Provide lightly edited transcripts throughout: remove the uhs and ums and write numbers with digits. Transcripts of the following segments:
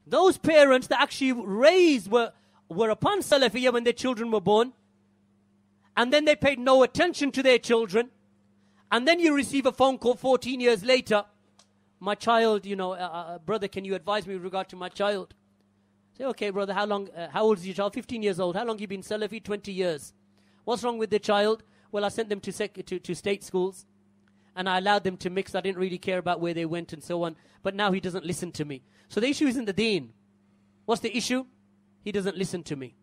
Those parents that actually raised were upon Salafiyya when their children were born, and then they paid no attention to their children, and then you receive a phone call 14 years later, my child, brother, can you advise me with regard to my child? Say, okay, brother, how old is your child? 15 years old. How long have you been Salafi? 20 years. What's wrong with the child? Well, I sent them to state schools, and I allowed them to mix. I didn't really care about where they went and so on. But now he doesn't listen to me. So the issue isn't the deen. What's the issue? He doesn't listen to me.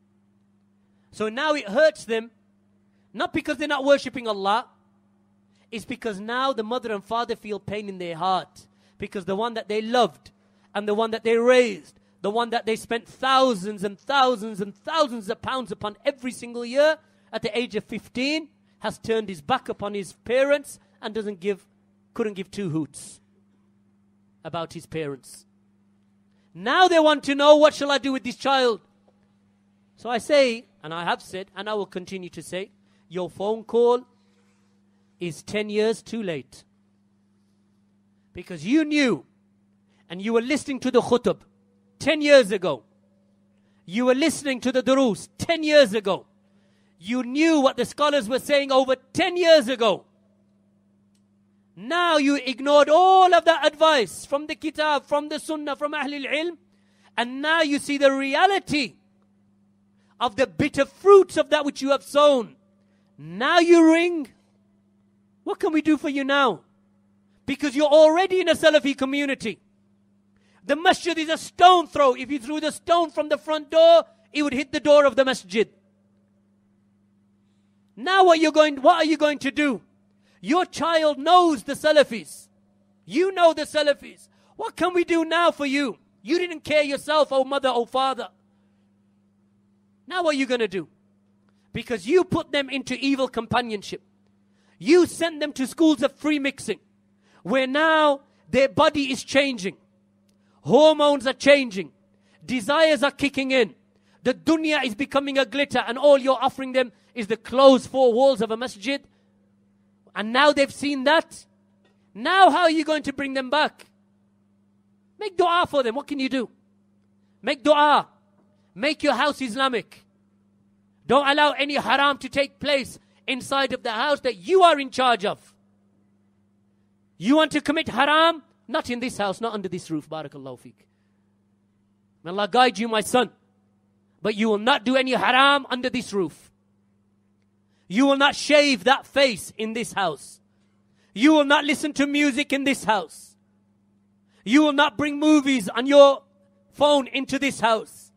So now it hurts them, not because they're not worshipping Allah. It's because now the mother and father feel pain in their heart. Because the one that they loved, and the one that they raised, the one that they spent thousands and thousands and thousands of pounds upon every single year, at the age of 15, has turned his back upon his parents and couldn't give two hoots about his parents. Now they want to know, what shall I do with this child? So I say, and I have said, and I will continue to say, your phone call is 10 years too late. Because you knew, and you were listening to the khutb 10 years ago. You were listening to the durus 10 years ago. You knew what the scholars were saying over 10 years ago. Now you ignored all of that advice from the kitab, from the sunnah, from Ahlul Ilm. And now you see the reality of the bitter fruits of that which you have sown. Now you ring. What can we do for you now? Because you're already in a Salafi community. The masjid is a stone throw. If you threw the stone from the front door, it would hit the door of the masjid. Now what are you going to do? Your child knows the Salafis. You know the Salafis. What can we do now for you? You didn't care yourself, oh mother, oh father. Now what are you going to do? Because you put them into evil companionship. You sent them to schools of free mixing, where now their body is changing. Hormones are changing. Desires are kicking in. The dunya is becoming a glitter, and all you're offering them is the closed four walls of a masjid. And now they've seen that. Now how are you going to bring them back? Make dua for them. What can you do? Make dua. Make your house Islamic. Don't allow any haram to take place inside of the house that you are in charge of. You want to commit haram? Not in this house, not under this roof. Barakallahu feek. May Allah guide you, my son. But you will not do any haram under this roof. You will not shave that face in this house. You will not listen to music in this house. You will not bring movies on your phone into this house.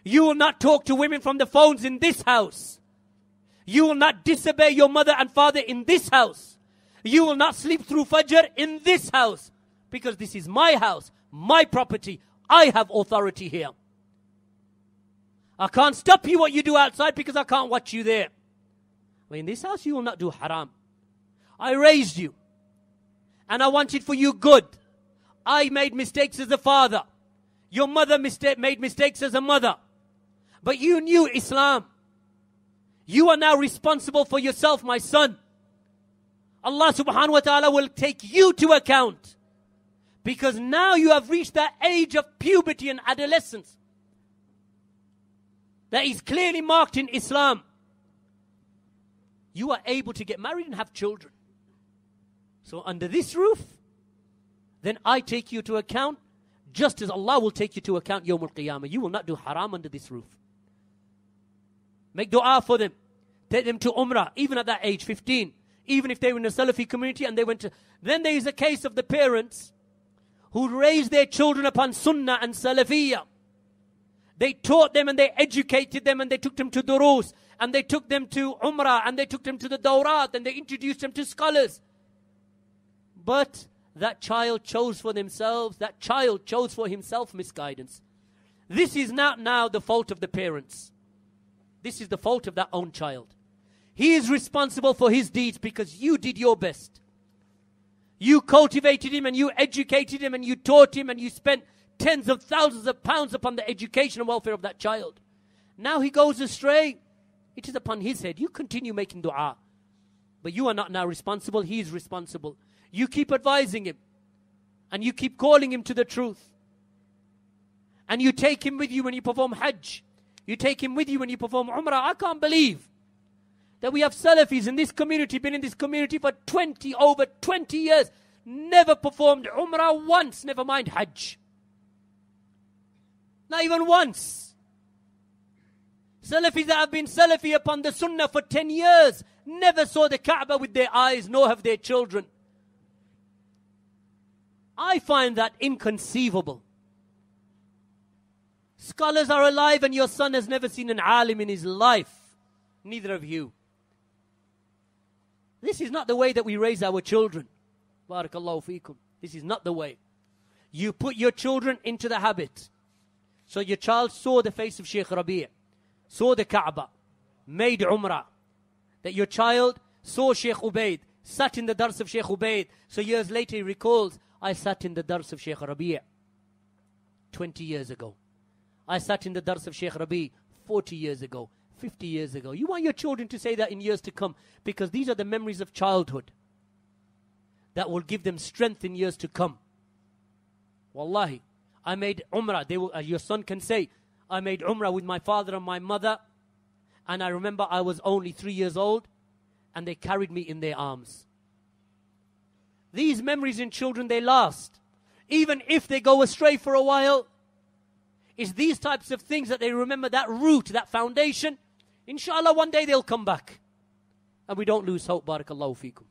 You will not talk to women from the phones in this house. You will not disobey your mother and father in this house. You will not sleep through Fajr in this house. Because this is my house, my property. I have authority here. I can't stop you what you do outside because I can't watch you there. But in this house you will not do haram. I raised you. And I wanted for you good. I made mistakes as a father. Your mother made mistakes as a mother. But you knew Islam. You are now responsible for yourself, my son. Allah subhanahu wa ta'ala will take you to account. Because now you have reached that age of puberty and adolescence that is clearly marked in Islam. You are able to get married and have children. So under this roof, then I take you to account, just as Allah will take you to account Yawm al-Qiyamah. You will not do haram under this roof. Make dua for them. Take them to Umrah, even at that age, 15. Even if they were in a Salafi community and they went to... Then there is a case of the parents who raised their children upon Sunnah and Salafiyya. They taught them and they educated them and they took them to durus and they took them to Umrah and they took them to the Dawrat and they introduced them to scholars. But that child chose for themselves, that child chose for himself misguidance. This is not now the fault of the parents. This is the fault of that own child. He is responsible for his deeds because you did your best. You cultivated him and you educated him and you taught him and you spent tens of thousands of pounds upon the education and welfare of that child. Now he goes astray. It is upon his head. You continue making dua. But you are not now responsible. He is responsible. You keep advising him. And you keep calling him to the truth. And you take him with you when you perform Hajj. You take him with you when you perform Umrah. I can't believe that we have Salafis in this community, been in this community for over 20 years, never performed Umrah once, never mind Hajj. Not even once. Salafis that have been Salafi upon the Sunnah for 10 years, never saw the Kaaba with their eyes, nor have their children. I find that inconceivable. Scholars are alive and your son has never seen an alim in his life. Neither of you. This is not the way that we raise our children. Barakallahu feekum. This is not the way. You put your children into the habit. So your child saw the face of Shaykh Rabi', saw the Kaaba, made Umrah. That your child saw Shaykh Ubaid, sat in the dars of Shaykh Ubaid. So years later he recalls, I sat in the dars of Shaykh Rabi' 20 years ago. I sat in the dars of Shaykh Rabi' 40 years ago, 50 years ago. You want your children to say that in years to come, because these are the memories of childhood that will give them strength in years to come. Wallahi, I made Umrah. Your son can say, I made Umrah with my father and my mother, and I remember I was only 3 years old, and they carried me in their arms. These memories in children, they last. Even if they go astray for a while, it's these types of things that they remember, that root, that foundation. Inshallah, one day they'll come back. And we don't lose hope. Barakallahu feekum.